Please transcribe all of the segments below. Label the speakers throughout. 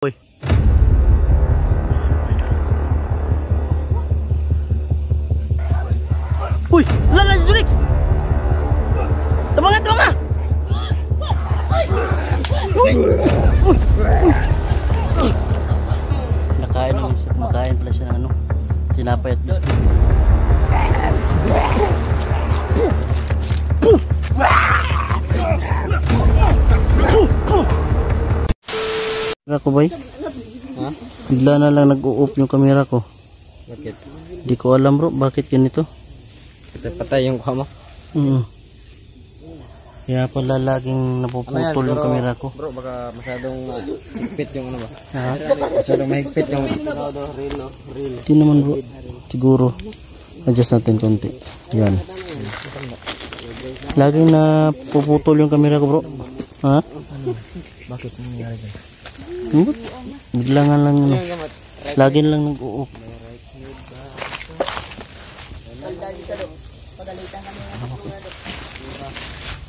Speaker 1: Uy. Uy, lala si Zulix. Tabangan, tabangan. Nakain pala siya ng ano, tinapay at biskuit. Ako ba? Ha? Bigla na lang nag-u-off yung camera ko.
Speaker 2: Bakit?
Speaker 1: Di ko alam bro, bakit ganito?
Speaker 2: Kita patay yung kuha mo.
Speaker 1: Kaya pala laging napuputol yung camera ko.
Speaker 2: Bro, baka masyadong higpit yung ano ba?
Speaker 1: Ha?
Speaker 2: Masyadong mahigpit yung reel.
Speaker 1: Di naman bro. Siguro. Adjust natin konti. Yan. Laging napuputol yung camera ko bro. Ha?
Speaker 2: Bakit nangyari dyan?
Speaker 1: Bigla nga lang ano. Lagi lang nag-u-off.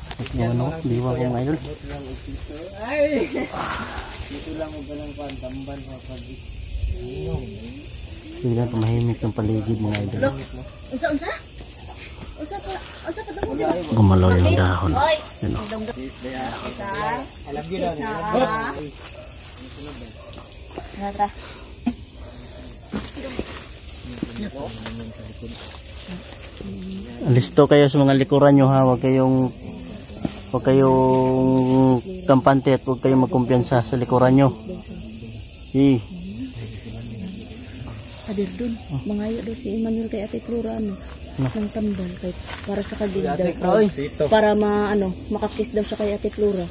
Speaker 1: Sakit yung ano, diwa ko mga idol. Bigla tumahimik yung paligid mga idol. Gumalaw yung dahon. Yan o. Listo kayo sa mga likuran nyo ha. Huwag kayong kampante at huwag kayong magkumpiyansa sa likuran nyo.
Speaker 3: Kadir dun, mangayo doon si Emmanuel kay Ate Flora ng tambal kay para sa kagilda para makakis daw siya kay Ate Flora.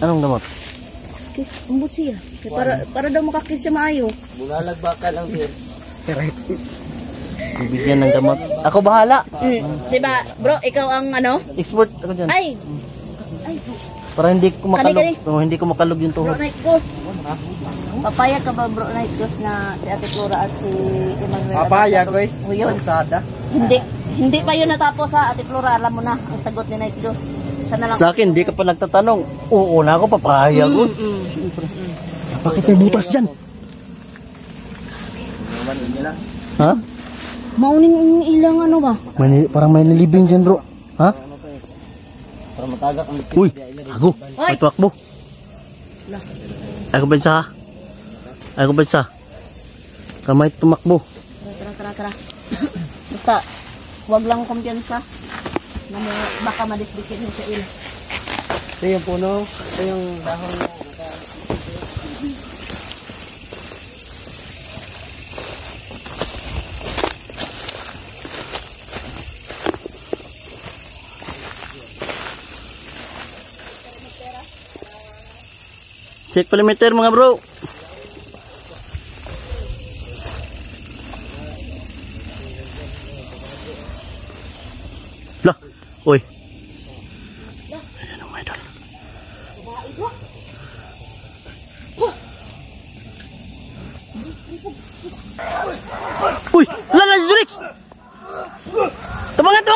Speaker 1: Anong damot?
Speaker 3: Kiss, umbot siya. Para daw makakis siya maayo.
Speaker 2: Bulalag baka lang din.
Speaker 1: Bibigyan ng damot. Ako bahala.
Speaker 3: Diba, bro, ikaw ang
Speaker 1: Expert ako dyan.
Speaker 3: Ay.
Speaker 1: Para hindi ko makalog. Hindi ko makalog yung tuhod.
Speaker 3: Bro Night Ghost. Papayag ka ba Bro Night Ghost na si Ate Flora at si Emmanuel?
Speaker 2: Papayag ko eh.
Speaker 3: Hindi pa yun natapos ha, Ate Flora. Alam mo na ang sagot ni Night Ghost. Sana lang.
Speaker 1: Sa akin, hindi ka pa nagtatanong. Oo na ako, papayag ko. Bakit may butas dyan? Ha?
Speaker 3: Mauning ilang ba?
Speaker 1: Parang may nilibing dyan bro. Ha?
Speaker 2: Para matagak ang
Speaker 1: Uy, ako. May tuwakbo. Ako bansa ha? Ako bansa. Kamay tumakbo.
Speaker 3: Tara. Basta, huwag lang kumpiyansa. Baka madisdikit mo sa ilo.
Speaker 2: Ito yung puno. Ito yung dahon na
Speaker 1: check perimeter mga bro. Lah, oi. Ayan ang idol. Uy, lala si Zulix. Tabangan.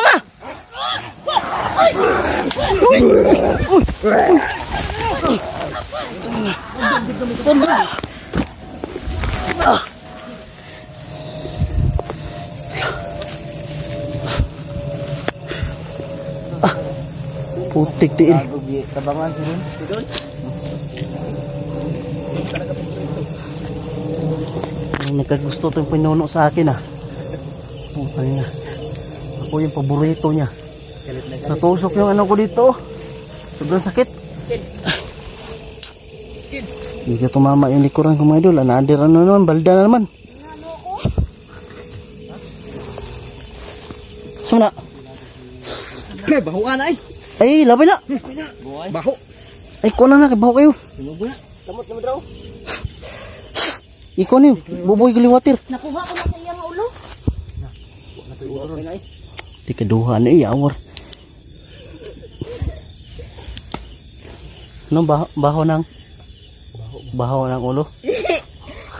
Speaker 1: Putik tiil.
Speaker 2: tabangan sini.
Speaker 1: Nagkagusto itong pinuno sa akin ako yung paborito niya. Natusok yung ano ko dito. Sobrang sakit. Hindi ka tumama yung likuran ko mga idol. Anaadir naman, balda na naman. Sumna.
Speaker 2: Kay bahuan ay.
Speaker 1: Ay, labay na.
Speaker 2: Baho.
Speaker 1: Ay, kuha na, baho kayo.
Speaker 2: Lamot daw.
Speaker 1: Ikaw niyo, buboy galiwatir.
Speaker 3: Nakuha ko na sa iyang ulo.
Speaker 1: Di kaduha na iyawar. Ano, baho ng ulo?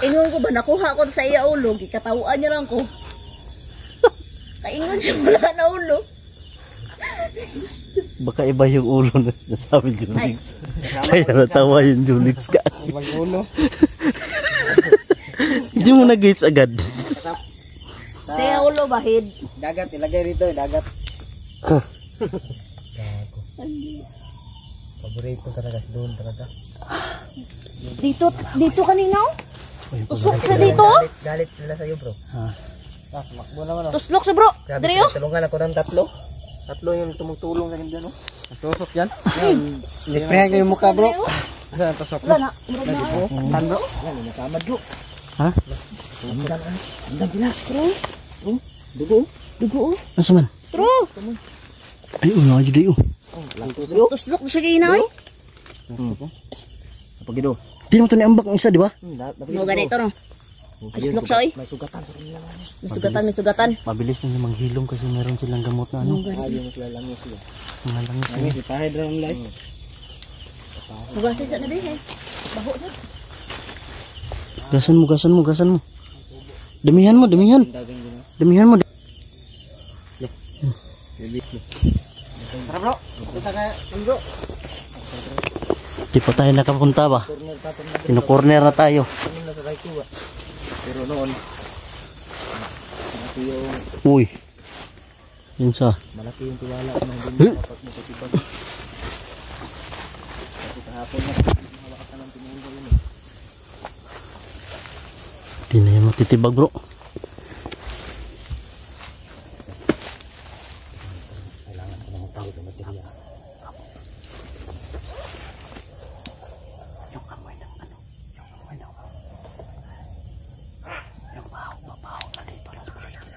Speaker 3: Ingon ko ba, nakuha ko sa iya ulo. Gikatawaan niya lang ko. Kaingon siya wala na ulo.
Speaker 1: Baka iba yung ulo na sabi Julix. Kaya natawa yung Julix ka.
Speaker 2: Ibang ulo.
Speaker 1: Hindi mo na-gates agad.
Speaker 3: Saya ulo bahid.
Speaker 2: Dagat, ilagay rito, dagat. Paborito talaga doon talaga.
Speaker 3: Dito kanina. Tusok sa dito.
Speaker 2: Galit nila sa'yo bro. Makbo naman.
Speaker 3: Tuslok sa bro. Dre oh.
Speaker 2: Tulungan ako ng tatlo. Tatlo yung tumutulong sa akin dyan oh. Tusok yan. Isprayan ko yung mukha bro. Asan ang tusok bro?
Speaker 3: Wala na. Murag na.
Speaker 2: Tan bro. Yan, nasamad bro.
Speaker 1: Ha?
Speaker 2: Andan sila. Dugo.
Speaker 3: Dugo oh.
Speaker 1: Asa man?
Speaker 3: Tro.
Speaker 1: Ay, una aja deh.
Speaker 3: Tuslok sa gina oh.
Speaker 2: Apa gitu?
Speaker 1: Di mo to ni ambak ang isa, di ba?
Speaker 3: Mo ganito no. Tuslok siya oy.
Speaker 2: May sugatan sa kanila.
Speaker 3: May sugatan.
Speaker 1: Mabilis na yung manghilom kasi meron silang gamot na ano.
Speaker 2: Ayaw mo sila langis sila.
Speaker 1: Mga langis.
Speaker 2: Langis, ipahid rin ang life.
Speaker 3: Hugasin sa nabi eh. Baho na.
Speaker 1: Gasan mo. Damihan mo. Damihan mo.
Speaker 2: Tara bro, kita kayak bro.
Speaker 1: Di pa tayo nakapunta ba? Kino-corner na tayo.
Speaker 2: Pero noon, malaki yung
Speaker 1: Uy. Yun sa.
Speaker 2: malaki yung tiwala ko na hindi mo dapat matutibag. Kasi kahapon na, hawak ka ng tinunggo yun eh.
Speaker 1: Di na yan matitibag bro.
Speaker 2: Kailangan ko na magtawag sa materiya.
Speaker 1: Yung amoy ng ano? Yung amoy ng yung baho na dito na sa paligid.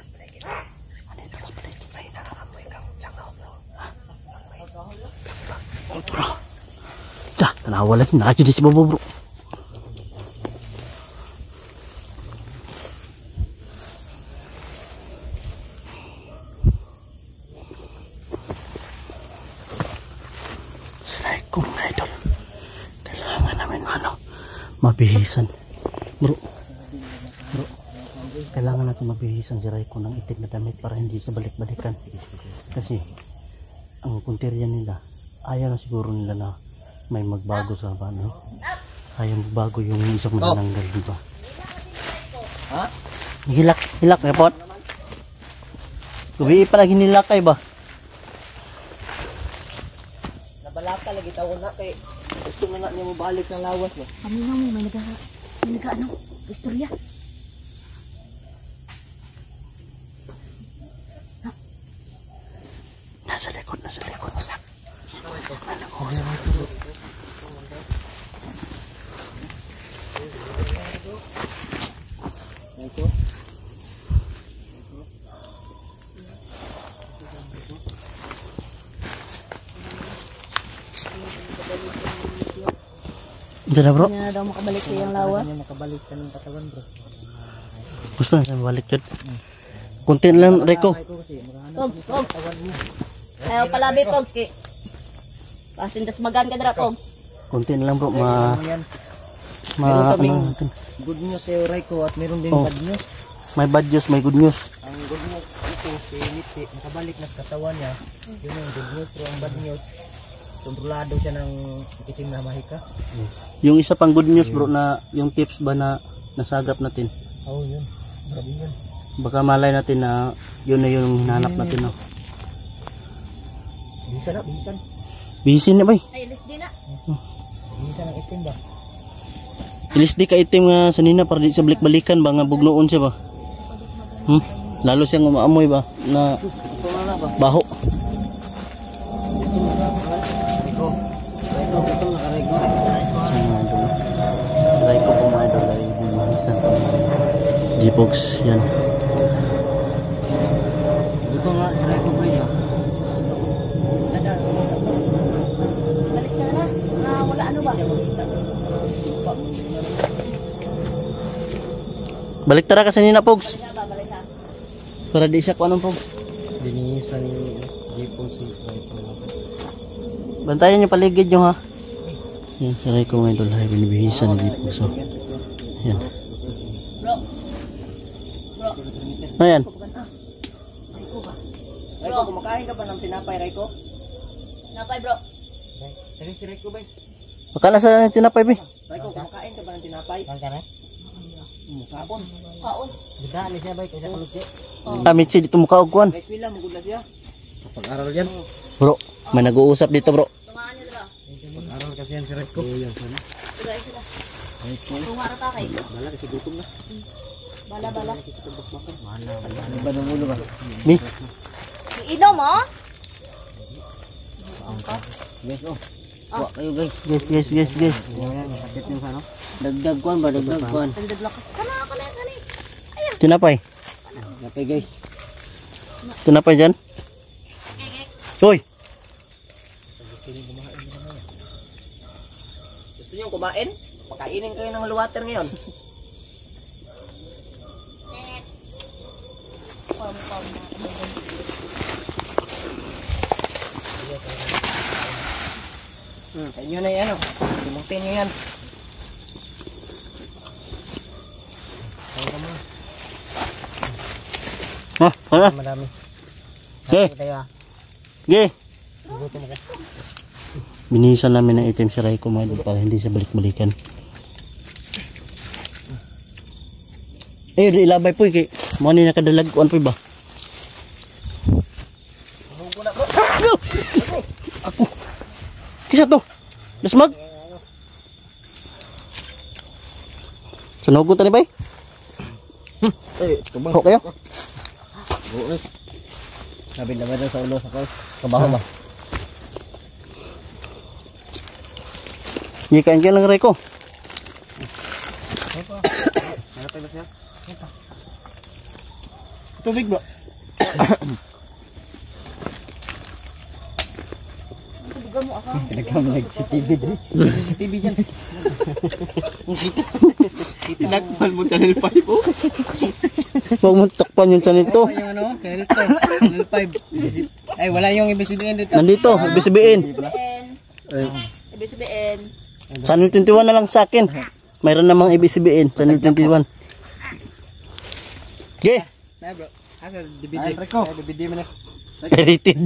Speaker 1: Nandito na sa paligid. May nakakamoy kang tiyang bro. Ha? Oh, tara. Dah, tanawa lagi. Nakakita di si Bobo bro. Saray kong idol. Kailangan namin mabihisan. Bro. Kailangan natin mabihisan si Raiko ng itim na damit para hindi sa balik-balikan. Kasi ang punteriya nila, ayaw na siguro nila na may magbago sa ano. Ayaw magbago yung isang manananggal, di ba?
Speaker 2: Ha?
Speaker 1: Hilak na pot. Kubi pa lagi nilakay ba?
Speaker 2: Nabalaka lagi tawon na kay gusto na niya mo balik ng lawas no.
Speaker 3: Kami na mo may naga ano, istorya.
Speaker 1: Nasa likod.
Speaker 2: Ito.
Speaker 1: Diyan na bro.
Speaker 3: Hindi na daw makabalik sa iyang lawas.
Speaker 2: Kanya makabalik ka ng katawan bro.
Speaker 1: Gusto na siya balik yun. Kunti na lang, Raiko.
Speaker 3: Pogs. Ayaw palabi Pogs ki. Pasindas magan ka dira Pogs.
Speaker 1: Kunti na lang bro.
Speaker 2: Meron kaming
Speaker 1: ano natin.
Speaker 2: good news sa Raiko at meron din
Speaker 1: Oh.
Speaker 2: bad news.
Speaker 1: May bad news, may good news.
Speaker 2: Ang good news ito si Mitzi nakabalik na sa katawan niya. Yun yung good news. Pero ang bad news, kontrolado siya ng itim na mahika.
Speaker 1: Yung isa pang good news bro na yung tips ba na nasagap natin.
Speaker 2: Oh yun. Grabe yun.
Speaker 1: Baka malay natin na yun na yung hinahanap natin. No?
Speaker 2: Bihisan.
Speaker 1: Bihisin na ba eh.
Speaker 3: Ay, alis din na.
Speaker 2: Bihisan ng itim ba?
Speaker 1: Ilis di ka itim nga sanina para di sa balik-balikan ba nga bugnoon siya ba? Lalo siyang umaamoy ba na baho. Saray ko po mga idol ay bumahisan po G-Box yan.
Speaker 2: Dito nga si Raiko Bray ba?
Speaker 3: Balik ka na. Wala ano ba?
Speaker 1: Balik tara ka sanina Pogs. Para di siya kuanong Pogs.
Speaker 2: Dinihisan ni Jepo si Raiko.
Speaker 1: Bantayan niyo paligid niyo ha. Yan, saray ko mga idol ay binibihisan ni G-Box. So, yan. Ano yan?
Speaker 2: Raiko, kumakain ka ba ng tinapay Raiko?
Speaker 3: Napay bro.
Speaker 2: Sige si Raiko ba?
Speaker 1: Baka na sa tinapay be.
Speaker 2: Raiko, kumakain ka ba ng tinapay? Kan ka na? Mukapon.
Speaker 3: Kaon.
Speaker 2: Ganda ni siya bay kaysa kalutsi.
Speaker 1: Mitsi dito mukha og kuan.
Speaker 2: Guys, pila magudla siya. Pag-aral yan.
Speaker 1: Bro, may nag-uusap dito bro.
Speaker 3: Tungaan niyo ba?
Speaker 2: Pag-aral kasi yan si Redco. Yan sana.
Speaker 3: Sila. Tunga ra ta kay.
Speaker 2: Bala kasi gutom na.
Speaker 3: Bala.
Speaker 2: Ano ba ng ulo ba?
Speaker 1: Ni,
Speaker 3: Iinom mo?
Speaker 2: Guys, oh. Kuha kayo guys.
Speaker 1: guys.
Speaker 2: Yan, kapit yung ano. Dagdag kuan ba? Dagdag kuan.
Speaker 3: Tandad lakas. Kana.
Speaker 1: tinapay.
Speaker 2: Napay guys.
Speaker 1: Tinapay dyan. Hoy!
Speaker 2: Gusto niyo kumain? Pakainin kayo ng water ngayon. Sa inyo na yan, oh. Simutin nyo yan.
Speaker 1: Ano?
Speaker 2: Madami.
Speaker 1: Okay.
Speaker 2: Tayo, ah.
Speaker 1: Okay.
Speaker 2: Gutom ka.
Speaker 1: Binihisan namin ng item si Raiko mga idol para hindi siya balik-balikan. Eh, ilabay po kay mo ni nakadalag kuan po ba? Ako. Kisa to. Dasmag. Sunogon tani bay?
Speaker 2: Tubang.
Speaker 1: Ho kayo?
Speaker 2: Sabi naman sa ulo sa kabaho ba?
Speaker 1: Ikan ka lang Raiko.
Speaker 2: Ano tayo siya?
Speaker 1: Tubig ba?
Speaker 2: Pinagkam nag-CCTV din. CCTV dyan.
Speaker 1: Tinakpan mo channel 5 oh. Huwag mo takpan yung channel to.
Speaker 2: Yung ano? Channel 5. Channel 5. Ay, wala yung ABCBN dito.
Speaker 1: Nandito, ibig
Speaker 3: IBCBN.
Speaker 1: Channel 21 na lang sa akin. Mayroon namang ABCBN, channel 21. Okay.
Speaker 2: Na bro. Asa DVD? Ay, DVD mo na.
Speaker 1: Rated.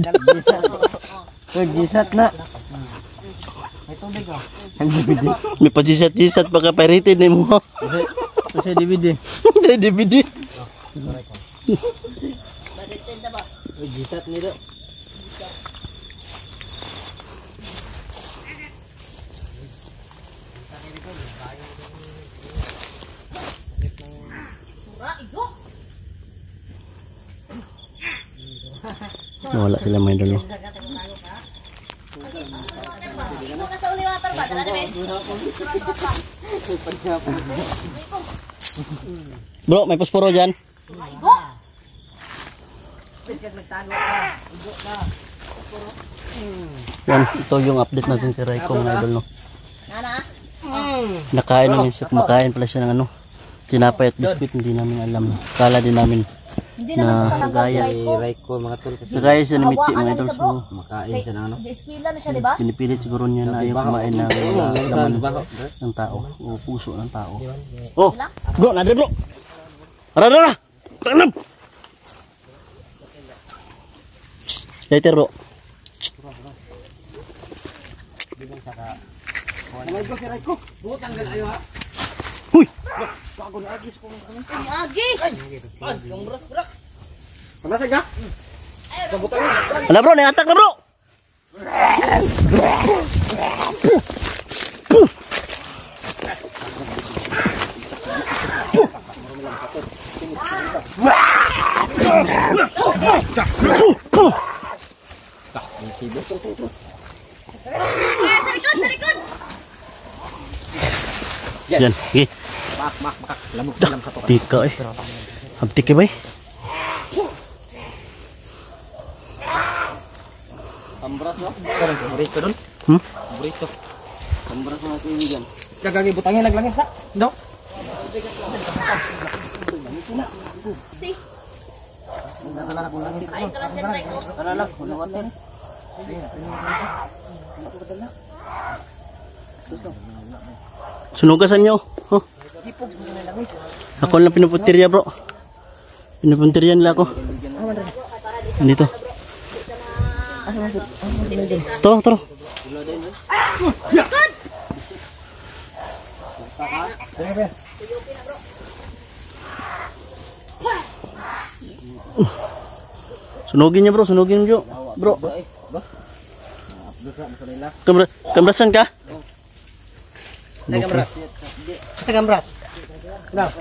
Speaker 2: Gisat na. May tubig oh.
Speaker 1: May pa-gisat-gisat pa ka pirated na mo.
Speaker 2: Kasi DVD.
Speaker 1: Hindi DVD.
Speaker 3: Balitin na ba?
Speaker 2: Gisat nito.
Speaker 1: Wala sila may dalo.
Speaker 3: Ikaw ka sa uli water ba? Dala na ba?
Speaker 1: Bro, may posporo dyan.
Speaker 3: Igo!
Speaker 1: Yan, ito yung update natin si Raiko mga idol no.
Speaker 3: Nana?
Speaker 1: Nakain namin siya, kumakain pala siya ng ano. Tinapay at biskuit, hindi namin alam. Kala din namin
Speaker 3: Hindi naman
Speaker 1: na
Speaker 3: tatanggal
Speaker 1: kagaya.
Speaker 3: si Raiko.
Speaker 2: Raiko mga tol kasi
Speaker 1: Kagaya siya ni Mitzi mga idol. So,
Speaker 2: makain siya ng ano.
Speaker 3: Eskwela na siya, di ba?
Speaker 1: pinipilit siguro niya na ayaw kumain ng laman ng tao o puso ng tao. Oh, bro, nadre bro. Tara. Tanam. Later bro.
Speaker 2: Kamay ko si Raiko. Buot tanggal ayo ha.
Speaker 1: Huy.
Speaker 3: Agi!
Speaker 2: Panasag ka?
Speaker 1: Ala bro, naiatak na bro.
Speaker 3: Sa likod!
Speaker 1: Yan, okay.
Speaker 2: Mak. Lamok ka to.
Speaker 1: Tika eh. Abtik eh bay.
Speaker 2: Ambras no? Burrito dun. Burrito. Ambras mo natin yan. Kagagi butangin naglangis ha? No?
Speaker 3: Si!
Speaker 2: Nalala ko langis.
Speaker 3: Ay, ka lang dyan, Raiko.
Speaker 2: Nalala ko nawatin.
Speaker 1: Sunugasan nyo. Oh.
Speaker 2: Sipog mo na langis.
Speaker 1: Ako lang pinupuntirya bro. Pinupuntirya nila ako. Nandito. Tara. Sunugin niya bro, sunugin niyo. Bro. Kambrasan ka?
Speaker 2: Kamras. Sa kamras. Dap.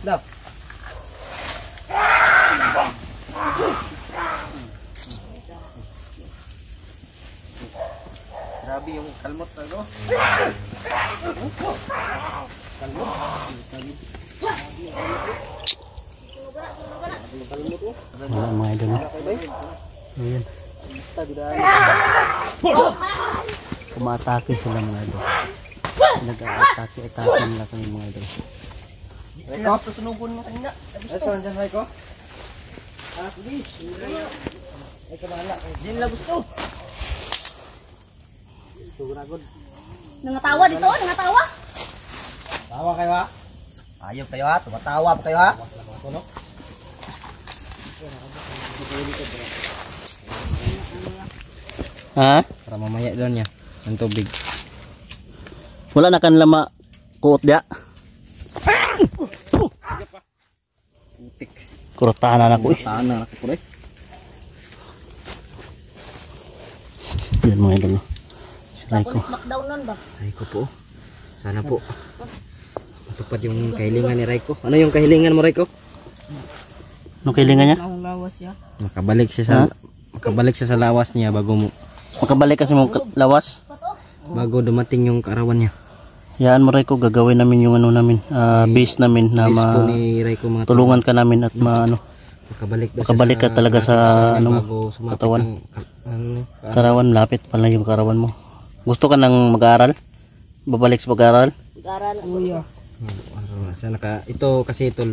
Speaker 2: Dap. Grabe yung kalmot na no.
Speaker 1: Wala mga idol. Ayan. Kumatake sila mga idol. Nag-atake nila kami mga idol.
Speaker 2: Reko, susunugon mo kanina. Ito, nandiyan Reko. Sige. Ay, kamala. Diyan lang gusto. Tuguragod.
Speaker 3: Nangatawa dito, nangatawa.
Speaker 2: Tawa kayo ha? Ayaw kayo ha? Tumatawa pa kayo ha? Ano?
Speaker 1: Ha?
Speaker 2: Para mamaya doon niya. Ang tubig.
Speaker 1: Wala na kan lama kuot dia.
Speaker 2: Putik.
Speaker 1: Kuratahan na ko eh.
Speaker 2: Tahan na ako rin.
Speaker 1: Yan mga idol. Si Raiko.
Speaker 3: Smackdown nun ba?
Speaker 2: Raiko po. Sana po. Matupad yung kahilingan ni Raiko. Ano yung kahilingan mo Raiko?
Speaker 1: Ano kailangan niya?
Speaker 3: Lawas siya.
Speaker 2: Makabalik siya sa lawas niya bago
Speaker 1: Makabalik kasi mo lawas.
Speaker 2: bago dumating yung kaarawan niya.
Speaker 1: Yan mo Raiko, gagawin namin yung ano namin, base namin na
Speaker 2: Base po ni Raiko mga
Speaker 1: tulungan ka namin at maano. Makabalik ka talaga sa ano mo, katawan. Karawan, lapit pala yung karawan mo. Gusto ka nang mag-aaral? Babalik sa pag-aaral?
Speaker 3: Mag-aaral. Kuya.
Speaker 2: Ito kasi ito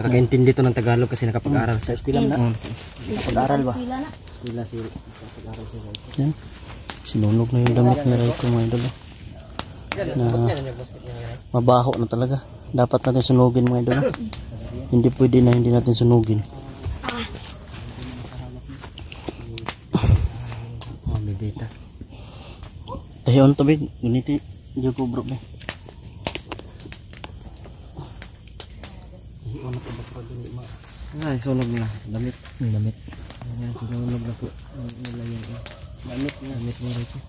Speaker 2: nakakaintindi to ng Tagalog kasi nakapag-aaral sa eskwela na.
Speaker 1: Pag-aaral ba?
Speaker 2: Eskwela si pag-aaral si Raiko.
Speaker 1: Yan. Sinunog na yung damit ni Raiko mga idol. Na mabaho na talaga. Dapat natin sunugin mga idol. Hindi pwede na hindi natin sunugin.
Speaker 2: Oh, bibita.
Speaker 1: Tahiyon to big, guniti. Diyo ko bro.
Speaker 2: Ay, sunog na. Damit. Damit. Ayan, sunog na po. Damit mo Raiko.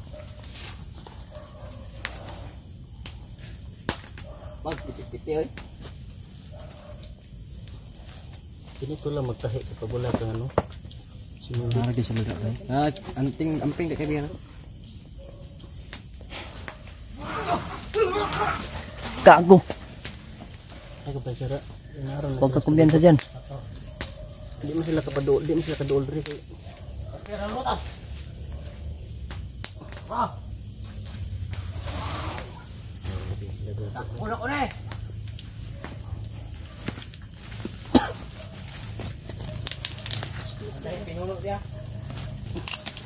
Speaker 2: Piti-piti ay.
Speaker 1: Ganito lang magtahi kapag wala kang ano. Sunugin.
Speaker 2: Narag din siya magkakay. Amping di kaibigan.
Speaker 1: Gago! Ay kapag
Speaker 2: Huwag ka kumbiyansa dyan.
Speaker 1: Hindi mo sila kapadool, hindi mo sila kadool rin.
Speaker 2: Ulo ko na eh. Pinulo dia.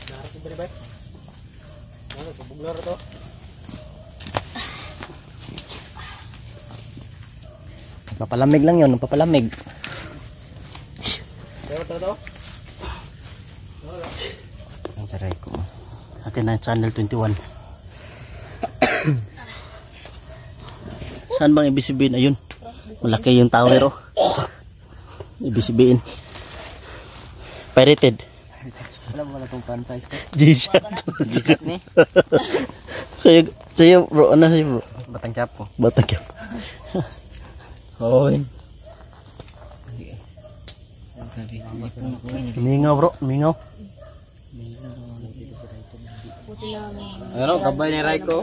Speaker 2: Narap si Bebe. Ano to buglar to?
Speaker 1: Papalamig lang yun, papalamig.
Speaker 2: To. Ang saray ko.
Speaker 1: Atin na channel 21. Saan bang ibisibihin? Ayun. Malaki yung tower oh. Ibisibihin. Pirated.
Speaker 2: Alam mo na itong franchise to.
Speaker 1: G-Shot.
Speaker 2: G-Shot ni.
Speaker 1: Sa'yo bro, ano sa'yo bro?
Speaker 2: Batang Quiapo.
Speaker 1: Batang Quiapo.
Speaker 2: Hoy.
Speaker 1: Mingaw bro, mingaw.
Speaker 2: Ano, gabay ni Raiko?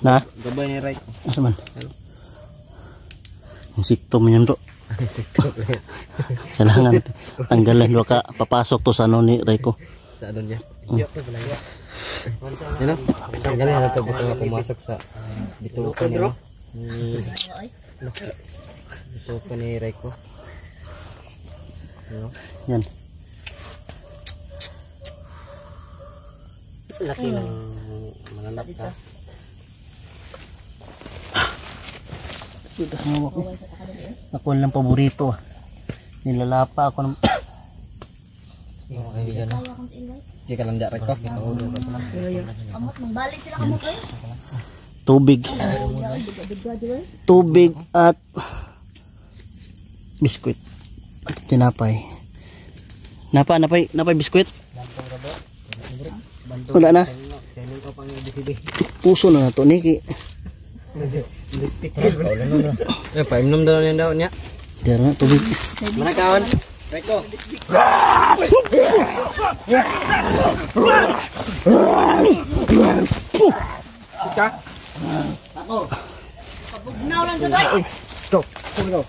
Speaker 1: Na?
Speaker 2: Gabay ni Raiko.
Speaker 1: Asa man? Insekto mo yan bro. Kailangan tanggalan do ka papasok to sa ano ni Raiko.
Speaker 2: Sa ano niya? Ano? Tanggalin na ito baka pumasok sa bitukan niya. Bitukan ni Raiko.
Speaker 1: Yan.
Speaker 2: Laki ng mga lapta.
Speaker 1: Sudah mo ako. Ako lang paborito ah. Nilalapa ako ng
Speaker 2: kaibigan na. Hindi ka lang Raiko.
Speaker 3: Amot magbalik sila kamot ay.
Speaker 1: tubig. Tubig at biskuit. At tinapay. Napay biskwit. Wala na. Puso na to Niki.
Speaker 2: Painom daw niya.
Speaker 1: Dira na tubig.
Speaker 2: Mana kawan? Reko. Ka?
Speaker 3: Pabugnaw lang sa doy.
Speaker 2: Go. Go.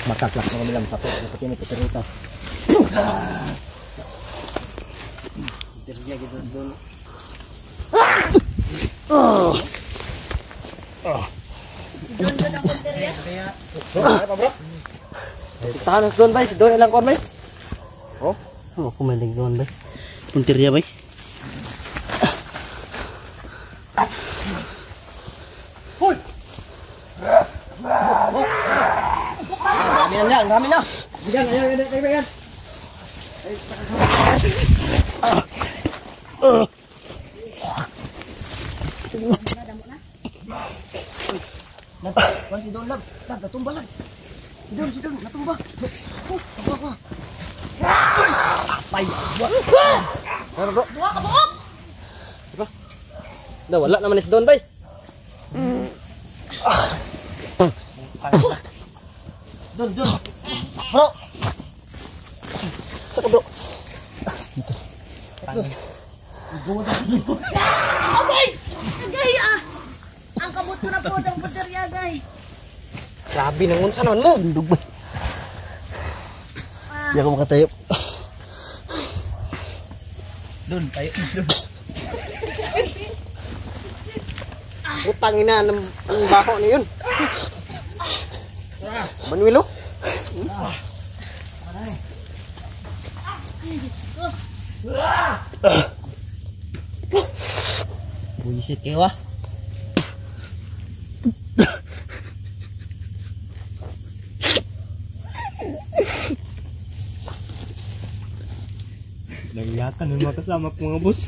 Speaker 2: Mataklak mga bilang satu. Seperti ini cerita. Dia gitu dulu.
Speaker 3: Doon ang punteriya.
Speaker 2: Apa bro? Tahan doon bay, doon ilang kon bay.
Speaker 1: Oh, kumalig doon bay. Puntirya bay.
Speaker 2: Hoy. Kami na. Bigan, ayo. Masih doon lang. Natumba lang. Si doon, natumba. Apa? Pay. Ano bro?
Speaker 3: Buha ka buok.
Speaker 2: Diba? Wala naman si doon bay. Doon. Bro. Saka bro.
Speaker 3: Agay ah. Ang kabut ko na po ng punteriya agay.
Speaker 2: Grabe nang unsa naman mo.
Speaker 1: Bundog bay. Di ako makatayo.
Speaker 2: Doon, tayo. Utang ina ng bako na yun. Manuelo? Buisit kayo ah. Nangiyakan ng mga kasama ko mga boss.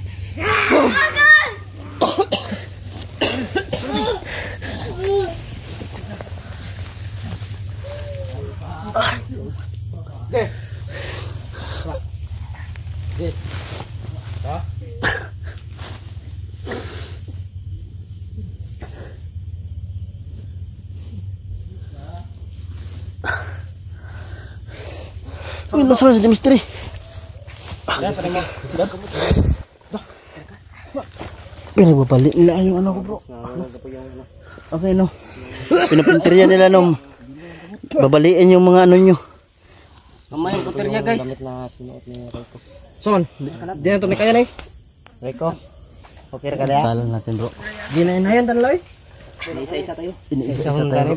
Speaker 1: Uy, masalah sa misteri. Pinagbabalik nila yung ano ko bro. Okay no. Pinapuntirya nila no. Babaliin yung mga ano nyo.
Speaker 2: Mamaya yung putir niya guys. Son, di na ito ni kaya na eh. Reko, okay ka na
Speaker 1: Salan natin bro.
Speaker 2: Di na inayan tanloy.
Speaker 3: Isa-isa tayo.
Speaker 1: Iniisa-isa tayo.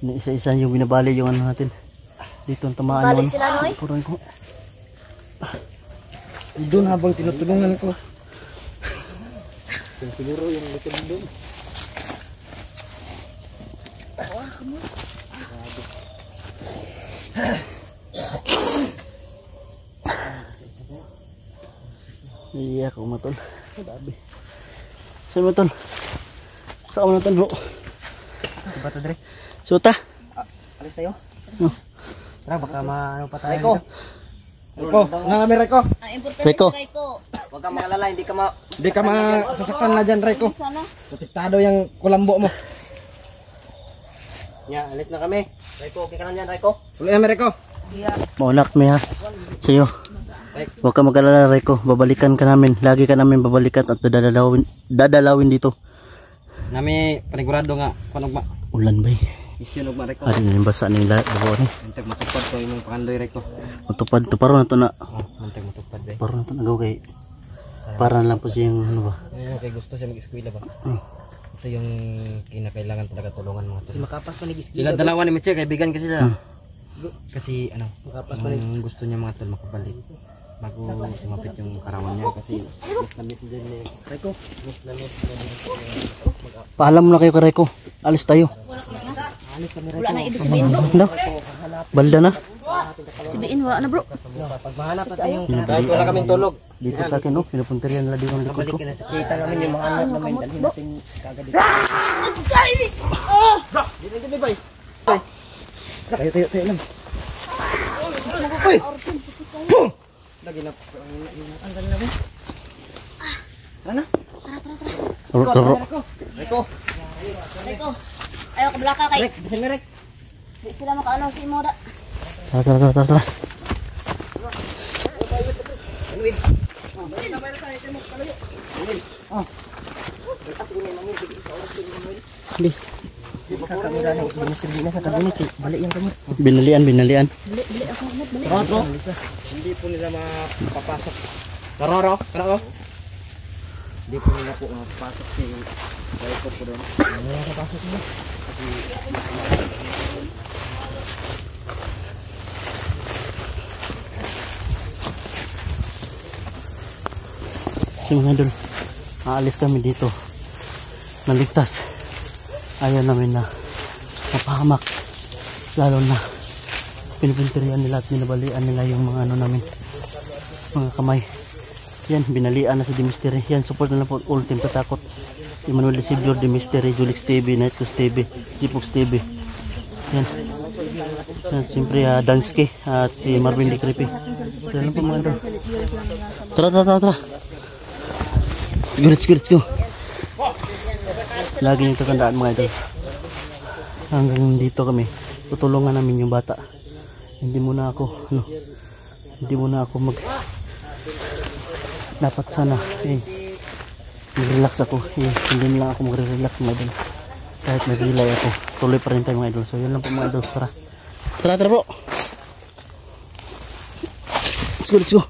Speaker 1: Iniisa-isa yung binabali yung ano natin. Dito ang tamaan
Speaker 3: Balik
Speaker 1: yun.
Speaker 3: sila noy.
Speaker 1: Puron ko.
Speaker 2: Doon habang tinutulungan ko. Siguro yung likod doon.
Speaker 1: Iya ako matol. Dabi. Saan matol? Saan mo natol bro?
Speaker 2: Bato dire.
Speaker 1: Suta?
Speaker 2: Alis tayo.
Speaker 1: No.
Speaker 2: Tara baka maano pa tayo. Reko, nga kami Reko.
Speaker 3: Ang importante
Speaker 1: Reko.
Speaker 3: Reko.
Speaker 2: Huwag kang makalala, hindi ka masasaktan na dyan Reko.
Speaker 3: Sana.
Speaker 2: Protektado yung kulambo mo. Ya, alis na kami. Reko, okay ka na dyan Reko? Tuloy kami Reko.
Speaker 1: Maunak mi ha. Sa'yo. Huwag ka mag-alala Reko. Babalikan ka namin. Lagi ka namin babalikan at dadalawin dito.
Speaker 2: Nami panigurado nga panog ma.
Speaker 1: Ulan ba eh?
Speaker 2: Isyon og ma Reko.
Speaker 1: Ari na basa nila babo ni.
Speaker 2: Antag matupad ko imong pangandoy Reko.
Speaker 1: Matupad to paro na to na.
Speaker 2: Antag matupad ba.
Speaker 1: Paro na to nagaw kay. Para na lang po siyang ano ba.
Speaker 2: Kay gusto siya mag-eskwela ba. Ito yung kinakailangan talaga tulungan mga to. Kasi makapas pa nag-eskwela. Sila dalawa ni Miche kaibigan kasi sila. Kasi ano, gusto niya mga tol makabalik. Bago sumapit yung karawan niya kasi mas na-miss din ni Reko. Mas na-miss din.
Speaker 1: Paalam mo na kayo kay Reko. Alis tayo.
Speaker 2: Alis kami
Speaker 3: Wala na ibig sabihin bro.
Speaker 1: No? Balda na.
Speaker 3: Sabihin wala na bro.
Speaker 2: Pag mahanap na tayong kahit wala kaming tulog.
Speaker 1: Dito sa akin no. Pinupunterian nila dito ang likod ko.
Speaker 2: Balik na sa kita namin yung mga anak namin. Dalhin natin kagad dito. Dito bay. Tayo lang. lagi na. Ang galing na ba? Ano?
Speaker 3: Reko. Ayaw ka blaka kay.
Speaker 2: Rek, bisan Rek.
Speaker 3: Di sila makaano si Moda.
Speaker 1: Tara. Hindi.
Speaker 2: Sa kamera ni sa kabinet. Balik yung kamera.
Speaker 1: Binalian.
Speaker 3: Bili ako Ahmad, bili.
Speaker 2: Tara. Hindi po nila mapapasok. Tara. Hindi po nila po mapapasok si driver ko doon. Ano yung mapapasok nila?
Speaker 1: Kasi mga idol, aalis kami dito. Naligtas. Ayaw namin na mapahamak. Lalo na pinupunterian nila at binabalian nila yung mga ano namin, mga kamay. Yan, binalian na si Demisteri. Yan, support na lang po all team tatakot. Emmanuel Desidor, Demisteri, Julix TV, Nightclubs TV, Jipox TV. Yan. Yan, siyempre Dansky at si Marvin Di Creepy. Yan lang po mga idol. Tara. Let's go. Lagi yung tatandaan mga idol. Hanggang dito kami. Tutulungan namin yung bata. Hindi muna ako dapat sana mag-relax ako. Hindi na lang ako mag-relax mga idol. Kahit nag-relay ako, tuloy pa rin tayo mga idol. So yun lang po mga idol. Tara bro. Let's go.